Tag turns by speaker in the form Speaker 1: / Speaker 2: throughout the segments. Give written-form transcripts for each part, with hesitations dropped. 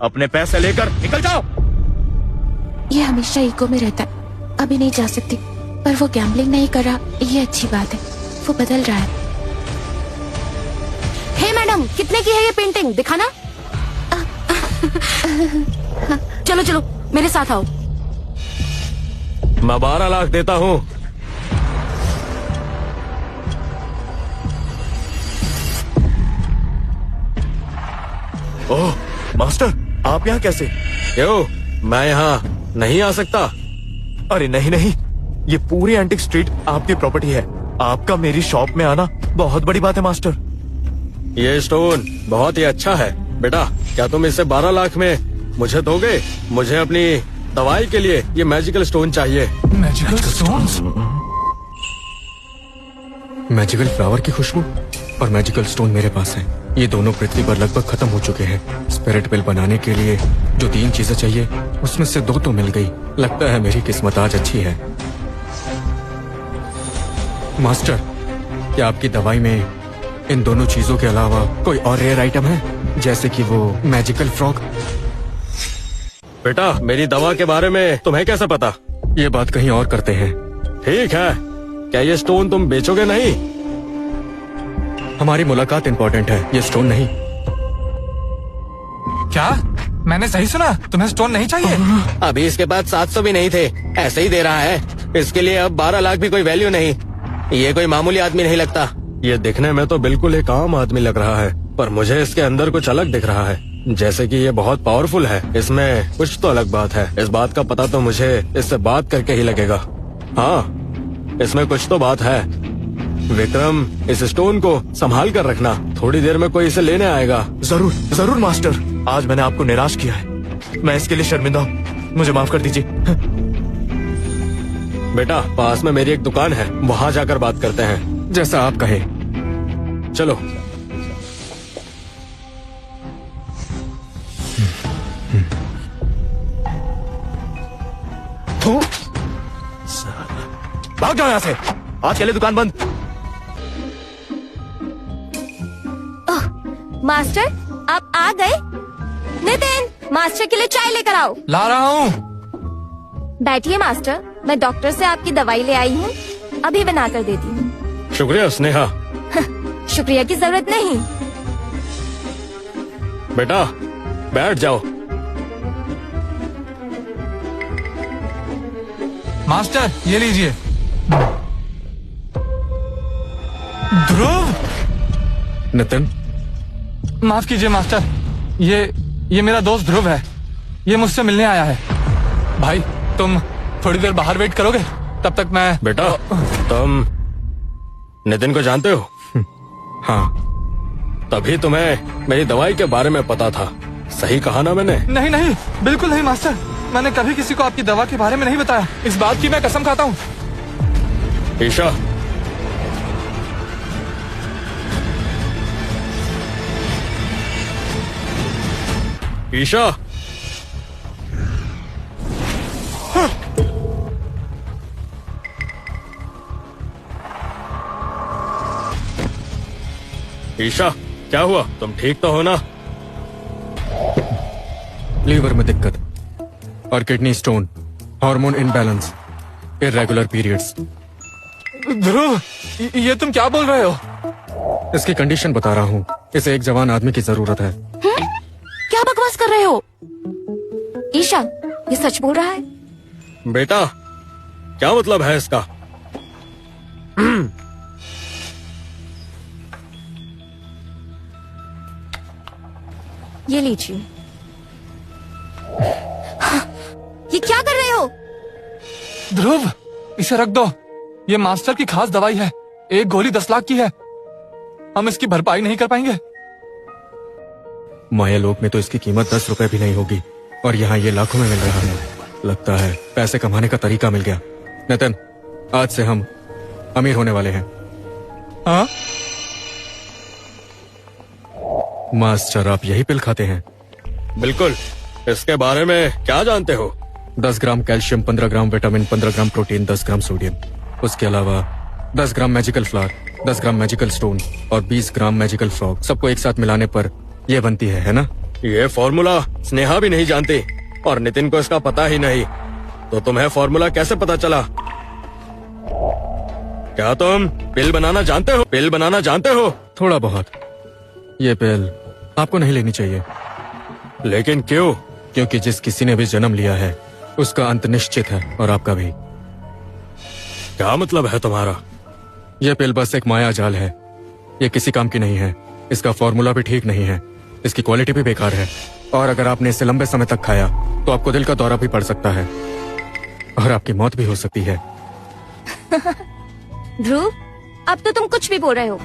Speaker 1: अपने पैसे लेकर निकल जाओ।
Speaker 2: ये हमेशा ईगो में रहता है। अभी नहीं जा सकती, पर वो गैम्बलिंग नहीं कर रहा, ये अच्छी बात है। वो बदल रहा है।
Speaker 3: हे मैडम, कितने की है ये पेंटिंग, दिखाना। चलो चलो मेरे साथ आओ।
Speaker 4: मैं 12 लाख देता हूँ।
Speaker 1: ओह मास्टर, आप यहाँ कैसे?
Speaker 4: क्यों, मैं यहाँ नहीं आ सकता?
Speaker 1: अरे नहीं नहीं, ये पूरी एंटिक स्ट्रीट आपकी प्रॉपर्टी है। आपका मेरी शॉप में आना बहुत बड़ी बात है मास्टर।
Speaker 4: ये स्टोन बहुत ही अच्छा है। बेटा, क्या तुम इसे 12 लाख में मुझे दोगे? मुझे अपनी दवाई के लिए ये मैजिकल स्टोन चाहिए।
Speaker 5: Magical stone? मैजिकल फ्लावर की खुशबू और मैजिकल स्टोन मेरे पास है। ये दोनों पृथ्वी पर लगभग खत्म हो चुके हैं। स्पिरिट वेल बनाने के लिए जो 3 चीजें चाहिए, उसमें से 2 तो मिल गई। लगता है मेरी किस्मत आज अच्छी है। मास्टर, क्या आपकी दवाई में इन दोनों चीजों के अलावा कोई और रेयर आइटम है, जैसे कि वो मैजिकल फ्रॉग?
Speaker 4: बेटा, मेरी दवा के बारे में तुम्हें कैसे पता?
Speaker 5: ये बात कहीं और करते हैं।
Speaker 4: ठीक है, क्या ये स्टोन तुम बेचोगे नहीं?
Speaker 5: हमारी मुलाकात इम्पोर्टेंट है, ये स्टोन नहीं।
Speaker 6: क्या मैंने सही सुना? तुम्हें स्टोन नहीं चाहिए?
Speaker 4: अभी इसके पास 700 भी नहीं थे, ऐसे ही दे रहा है। इसके लिए अब 12 लाख भी कोई वैल्यू नहीं। ये कोई मामूली आदमी नहीं लगता। ये दिखने में तो बिल्कुल एक आम आदमी लग रहा है, पर मुझे इसके अंदर कुछ अलग दिख रहा है। जैसे कि ये बहुत पावरफुल है। इसमें कुछ तो अलग बात है। इस बात का पता तो मुझे इससे बात करके ही लगेगा। हाँ, इसमें कुछ तो बात है। विक्रम, इस स्टोन को संभाल कर रखना, थोड़ी देर में कोई इसे लेने आएगा।
Speaker 1: जरूर जरूर मास्टर, आज मैंने आपको निराश किया है, मैं इसके लिए शर्मिंदा हूँ, मुझे माफ कर दीजिए।
Speaker 4: बेटा, पास में मेरी एक दुकान है, वहाँ जाकर बात करते हैं।
Speaker 5: जैसा आप कहे।
Speaker 4: चलो।
Speaker 1: भाग जाओ यहाँ से, आज के लिए दुकान बंद।
Speaker 3: मास्टर, आप आ गए? नितिन, मास्टर के लिए चाय लेकर आओ।
Speaker 6: ला रहा हूँ।
Speaker 3: बैठिए मास्टर, मैं डॉक्टर से आपकी दवाई ले आई हूँ, अभी बना कर देती हूँ।
Speaker 4: शुक्रिया स्नेहा।
Speaker 3: शुक्रिया की जरूरत नहीं।
Speaker 4: बेटा, बैठ जाओ।
Speaker 6: मास्टर, ये लीजिए। ध्रुव,
Speaker 5: नितिन,
Speaker 6: माफ कीजिए मास्टर, ये मेरा दोस्त ध्रुव है। ये मुझसे मिलने आया है। भाई, तुम थोड़ी देर बाहर वेट करोगे? तब तक मैं...
Speaker 4: बेटा, तुम नितिन को जानते हो?
Speaker 5: हाँ।
Speaker 4: तभी तुम्हें मेरी दवाई के बारे में पता था। सही कहा ना मैंने?
Speaker 6: नहीं नहीं, बिल्कुल नहीं मास्टर, मैंने कभी किसी को आपकी दवा के बारे में नहीं बताया। इस बात की मैं कसम खाता हूँ।
Speaker 4: ईशा, ईशा, ईशा, क्या हुआ? तुम ठीक तो हो ना?
Speaker 5: लीवर में दिक्कत और kidney stone, hormone imbalance, irregular periods.
Speaker 6: Dhruv, ये तुम क्या बोल रहे हो?
Speaker 5: इसकी कंडीशन बता रहा हूँ। इसे एक जवान आदमी की जरूरत है।
Speaker 3: क्या बकवास कर रहे हो? ईशा, ये सच बोल रहा है?
Speaker 4: बेटा, क्या मतलब है इसका?
Speaker 3: ये लीजिए। ये क्या कर रहे हो?
Speaker 6: ध्रुव, इसे रख दो। ये मास्टर की खास दवाई है। एक गोली 10 लाख की है। हम इसकी भरपाई नहीं कर पाएंगे।
Speaker 5: माया लोक में तो इसकी कीमत 10 रुपए भी नहीं होगी, और यहाँ ये लाखों में मिल रहा है। लगता है पैसे कमाने का तरीका मिल गया। नितिन, आज से हम अमीर होने वाले हैं।
Speaker 6: हाँ?
Speaker 5: मास्टर, आप यही पिल खाते हैं?
Speaker 4: बिल्कुल। इसके बारे में क्या जानते हो?
Speaker 5: 10 gram calcium, 15 gram vitamin, 15 gram protein, 10 gram sodium. उसके अलावा 10 gram magical flower, 10 gram magical stone और 20 ग्राम मैजिकल फ्रॉग। सबको एक साथ मिलाने पर यह बनती है ना?
Speaker 4: ये फॉर्मूला स्नेहा भी नहीं जानती और नितिन को इसका पता ही नहीं, तो तुम्हें फॉर्मूला कैसे पता चला? क्या तुम पिल बनाना जानते हो? पिल बनाना जानते हो?
Speaker 5: थोड़ा बहुत। ये पिल आपको नहीं लेनी चाहिए।
Speaker 4: लेकिन क्यों?
Speaker 5: क्योंकि जिस किसी ने भी जन्म लिया है उसका अंत निश्चित है, और आपका भी।
Speaker 4: क्या मतलब है तुम्हारा?
Speaker 5: यह पिल बस एक माया जाल है। ये किसी काम की नहीं है। इसका फॉर्मूला भी ठीक नहीं है, इसकी क्वालिटी भी बेकार है, और अगर आपने इसे लंबे समय तक खाया तो आपको दिल का दौरा भी पड़ सकता है और आपकी मौत भी हो सकती है।
Speaker 3: ध्रुव, अब तो तुम कुछ भी बोल रहे हो।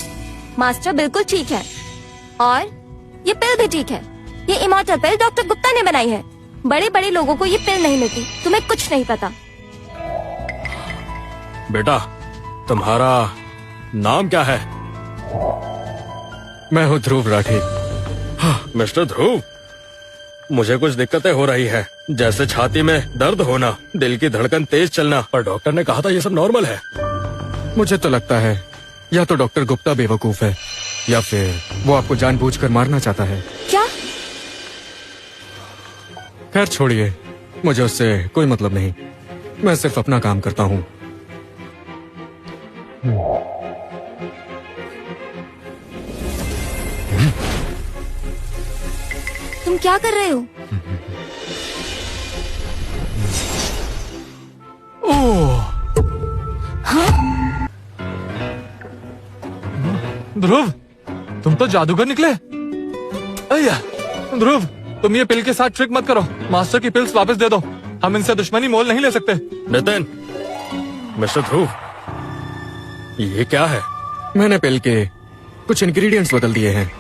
Speaker 3: मास्टर बिल्कुल ठीक है, और ये पिल भी ठीक है। ये इमॉर्टल पिल डॉक्टर गुप्ता ने बनाई है। बड़े बड़े लोगों को ये पिल नहीं मिलती। तुम्हें कुछ नहीं पता।
Speaker 4: बेटा, तुम्हारा नाम क्या है?
Speaker 5: मैं हूँ ध्रुव राठी।
Speaker 4: मिस्टर ध्रुव, मुझे कुछ दिक्कतें हो रही है, जैसे छाती में दर्द होना, दिल की धड़कन तेज चलना, और डॉक्टर ने कहा था ये सब नॉर्मल है।
Speaker 5: मुझे तो लगता है या तो डॉक्टर गुप्ता बेवकूफ है या फिर वो आपको जानबूझकर मारना चाहता है।
Speaker 3: क्या?
Speaker 5: खैर छोड़िए, मुझे उससे कोई मतलब नहीं। मैं सिर्फ अपना काम करता हूँ।
Speaker 3: तुम क्या कर रहे हो?
Speaker 6: ध्रुव, तुम तो जादूगर निकले। अय्या, ध्रुव, तुम ये पिल के साथ ट्रिक मत करो। मास्टर की पिल्स वापस दे दो। हम इनसे दुश्मनी मोल नहीं ले सकते।
Speaker 4: नितिन, मिस्टर ध्रुव, ये क्या है?
Speaker 5: मैंने पिल के कुछ इंग्रेडिएंट्स बदल दिए हैं।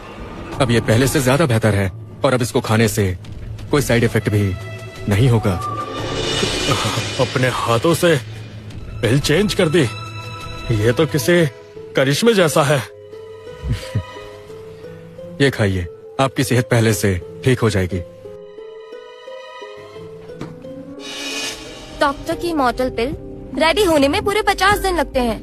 Speaker 5: अब ये पहले से ज्यादा बेहतर है, और अब इसको खाने से कोई साइड इफेक्ट भी नहीं होगा।
Speaker 4: अपने हाथों से पिल चेंज कर दी? ये तो किसी करिश्मे जैसा है।
Speaker 5: ये खाइए, आपकी सेहत पहले से ठीक हो जाएगी।
Speaker 3: डॉक्टर की इमॉर्टल पिल रेडी होने में पूरे 50 दिन लगते हैं,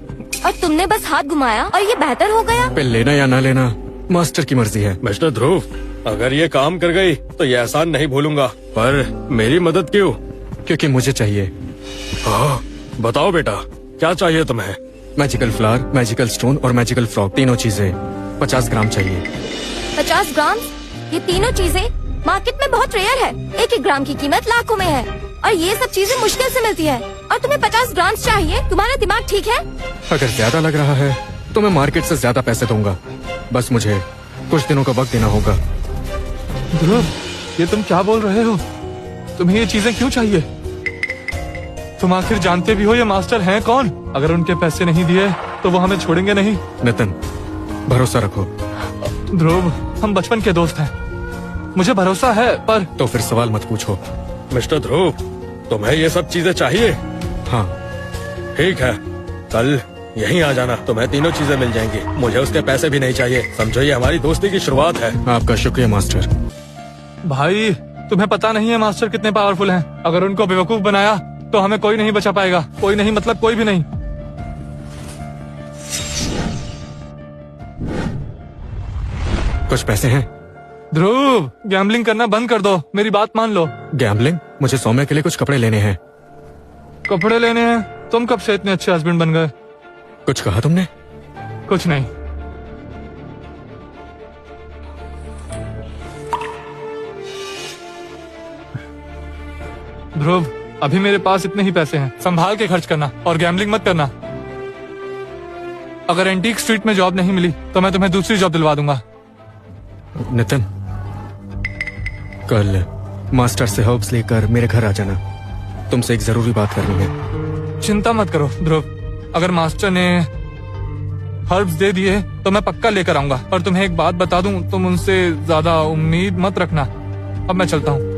Speaker 3: और तुमने बस हाथ घुमाया और ये बेहतर हो गया।
Speaker 5: पिल लेना या ना लेना मास्टर की मर्जी है।
Speaker 4: मिस्टर ध्रुव, अगर ये काम कर गई तो ये एहसान नहीं भूलूंगा, पर मेरी मदद क्यों?
Speaker 5: क्योंकि मुझे चाहिए।
Speaker 4: हाँ, बताओ बेटा, क्या चाहिए तुम्हें?
Speaker 5: मैजिकल फ्लावर, मैजिकल स्टोन और मैजिकल फ्रॉग, तीनों चीजें 50 ग्राम चाहिए।
Speaker 3: 50 ग्राम? ये तीनों चीजें मार्केट में बहुत रेयर है। एक ग्राम की कीमत लाखों में है, और ये सब चीजें मुश्किल से मिलती है, और तुम्हें 50 ग्राम चाहिए? तुम्हारा दिमाग ठीक है?
Speaker 5: अगर ज्यादा लग रहा है तो मैं मार्केट से ज्यादा पैसे दूंगा। बस मुझे कुछ दिनों का वक्त देना होगा।
Speaker 6: ध्रुव, ये तुम क्या बोल रहे हो? तुम्हें ये चीजें क्यों चाहिए? तुम आखिर जानते भी हो ये मास्टर हैं कौन? अगर उनके पैसे नहीं दिए तो वो हमें छोड़ेंगे नहीं।
Speaker 5: नितिन, भरोसा रखो।
Speaker 6: ध्रुव, हम बचपन के दोस्त हैं। मुझे भरोसा है, पर
Speaker 5: तो फिर सवाल मत पूछो।
Speaker 4: मिस्टर ध्रुव, तुम्हें ये सब चीजें चाहिए?
Speaker 5: हाँ।
Speaker 4: ठीक है, कल यहीं आ जाना, तुम्हें तीनों चीजें मिल जाएंगी। मुझे उसके पैसे भी नहीं चाहिए, समझो ये हमारी दोस्ती की शुरुआत है।
Speaker 5: आपका शुक्रिया मास्टर।
Speaker 6: भाई, तुम्हें पता नहीं है मास्टर कितने पावरफुल हैं। अगर उनको बेवकूफ बनाया तो हमें कोई नहीं बचा पाएगा। कोई नहीं मतलब कोई भी नहीं।
Speaker 5: कुछ पैसे हैं?
Speaker 6: ध्रुव, गैम्बलिंग करना बंद कर दो, मेरी बात मान लो।
Speaker 5: गैम्बलिंग? मुझे सौम्य के लिए कुछ कपड़े लेने हैं।
Speaker 6: कपड़े लेने हैं? तुम कब से इतने अच्छे हस्बैंड बन गए?
Speaker 5: कुछ कहा तुमने?
Speaker 6: कुछ नहीं। ध्रुव, अभी मेरे पास इतने ही पैसे हैं, संभाल के खर्च करना और गैम्बलिंग मत करना। अगर एंटीक स्ट्रीट में जॉब नहीं मिली तो मैं तुम्हें दूसरी जॉब दिलवा दूंगा।
Speaker 5: नितिन, कल मास्टर से हर्ब्स लेकर मेरे घर आ जाना। तुमसे एक जरूरी बात करनी है।
Speaker 6: चिंता मत करो ध्रुव, अगर मास्टर ने हर्ब्स दे दिए तो मैं पक्का लेकर आऊंगा। और तुम्हें एक बात बता दूं, तुम उनसे ज्यादा उम्मीद मत रखना। अब मैं चलता हूँ।